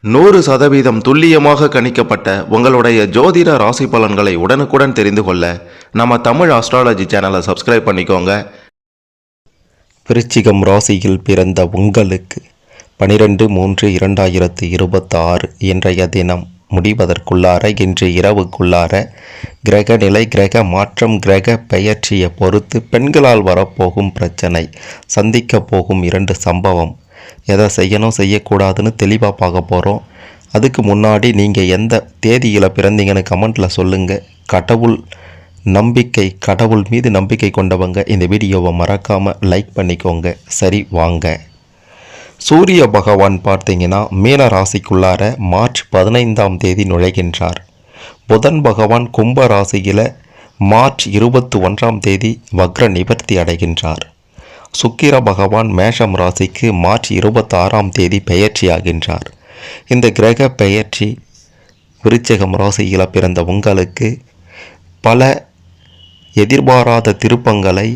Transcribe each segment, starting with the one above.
100% துல்லியமாக கணிக்கப்பட்ட உங்களுடைய ஜோதிட ராசி பலன்களை உடனுக்குடன் தெரிந்து கொள்ள நம்ம தமிழ் ஆஸ்ட்ராலஜி சேனலை சப்ஸ்கிரைப் பண்ணிக்கோங்க. விருச்சிகம் ராசியில் பிறந்த உங்களுக்கு 12/3/2026 இன்றைய தினம் முடிவதற்குள்ளார இன்று இரவுக்குள்ளார கிரக நிலை, கிரக மாற்றம், கிரக பெயர்ச்சியை பொறுத்து பெண்களால் வரப்போகும் பிரச்சனை, சந்திக்க போகும் 2 சம்பவம், எதை செய்யணும் செய்யக்கூடாதுன்னு தெளிவாக பார்க்க போகிறோம். அதுக்கு முன்னாடி நீங்கள் எந்த தேதியில் பிறந்தீங்கன்னு கமெண்ட்டில் சொல்லுங்கள். கடவுள் மீது நம்பிக்கை கொண்டவங்க இந்த வீடியோவை மறக்காமல் லைக் பண்ணிக்கோங்க. சரி வாங்க. சூரிய பகவான் பார்த்தீங்கன்னா மீன ராசிக்குள்ளார மார்ச் 15ஆம் தேதி நுழைகின்றார். புதன் பகவான் கும்ப ராசியில் மார்ச் 21ஆம் தேதி வக்ர நிவர்த்தி அடைகின்றார். சுக்கிர பகவான் மேஷம் ராசிக்கு மார்ச் 26ஆம் தேதி பெயர்ச்சியாகின்றார். இந்த கிரக பெயர்ச்சி விருச்சிகம் ராசியில் பிறந்த உங்களுக்கு பல எதிர்பாராத திருப்பங்களை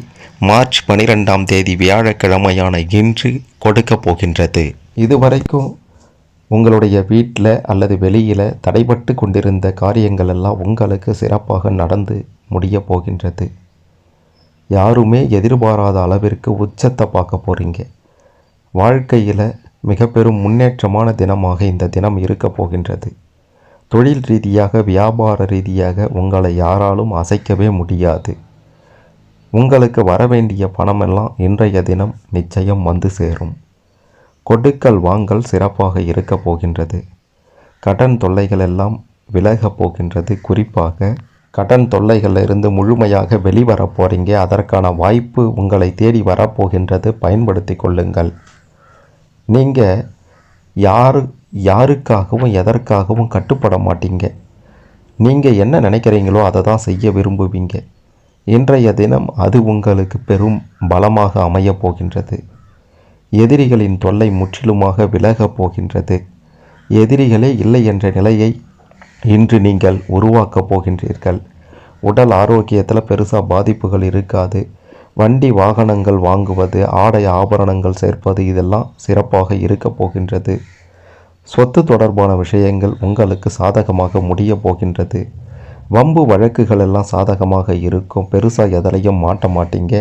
மார்ச் 12ஆம் தேதி வியாழக்கிழமையான இன்று கொடுக்க போகின்றது. இதுவரைக்கும் உங்களுடைய வீட்டில் அல்லது வெளியில் தடைபட்டு கொண்டிருந்த காரியங்கள் எல்லாம் உங்களுக்கு சிறப்பாக நடந்து முடிய போகின்றது. யாருமே எதிர்பாராத அளவிற்கு உச்சத்தை பார்க்க போகிறீங்க. வாழ்க்கையில் மிக பெரும் முன்னேற்றமான தினமாக இந்த தினம் இருக்க போகின்றது. தொழில் ரீதியாக, வியாபார ரீதியாக உங்களை யாராலும் அசைக்கவே முடியாது. உங்களுக்கு வரவேண்டிய பணமெல்லாம் இன்றைய தினம் நிச்சயம் வந்து சேரும். கொடுக்கல் வாங்கல் சிறப்பாக இருக்க போகின்றது. கடன் தொல்லைகள் எல்லாம் விலகப் போகின்றது. குறிப்பாக கடன் தொல்லைகளிலிருந்து முழுமையாக வெளிவர போகிறீங்க. அதற்கான வாய்ப்பு உங்களை தேடி வரப்போகின்றது. பயன்படுத்தி கொள்ளுங்கள். நீங்கள் யாருக்காகவும் எதற்காகவும் கட்டுப்பட மாட்டீங்க. நீங்கள் என்ன நினைக்கிறீங்களோ அதை தான் செய்ய விரும்புவீங்க. இன்றைய தினம் அது உங்களுக்கு பெரும் பலமாக அமையப் போகின்றது. எதிரிகளின் தொல்லை முற்றிலுமாக விலகப் போகின்றது. எதிரிகளே இல்லை என்ற நிலையை இன்று நீங்கள் உருவாக்கப் போகின்றீர்கள். உடல் ஆரோக்கியத்தில் பெருசாக பாதிப்புகள் இருக்காது. வண்டி வாகனங்கள் வாங்குவது, ஆடை ஆபரணங்கள் சேர்ப்பது இதெல்லாம் சிறப்பாக இருக்க போகின்றது. சொத்து தொடர்பான விஷயங்கள் உங்களுக்கு சாதகமாக முடிய போகின்றது. வம்பு வழக்குகள் எல்லாம் சாதகமாக இருக்கும். பெருசாக எதிலையும் மாட்ட மாட்டீங்க.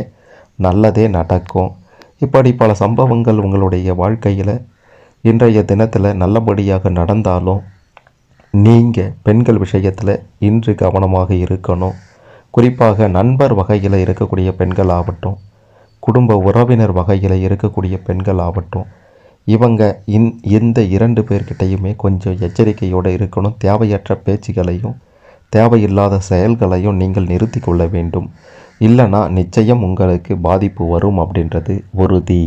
நல்லதே நடக்கும். இப்படி பல சம்பவங்கள் உங்களுடைய வாழ்க்கையில் இன்றைய தினத்தில் நல்லபடியாக நடந்தாலும் நீங்கள் பெண்கள் விஷயத்தில் இன்று கவனமாக இருக்கணும். குறிப்பாக நண்பர் வகையில் இருக்கக்கூடிய பெண்கள் ஆகட்டும், குடும்ப உறவினர் வகையில் இருக்கக்கூடிய பெண்கள் ஆகட்டும், இவங்க இந்த 2 பேர்கிட்டையுமே கொஞ்சம் எச்சரிக்கையோடு இருக்கணும். தேவையற்ற பேச்சுகளையும் தேவையில்லாத செயல்களையும் நீங்கள் நிறுத்தி கொள்ள வேண்டும். இல்லைனா நிச்சயம் உங்களுக்கு பாதிப்பு வரும் அப்படின்றது உறுதி.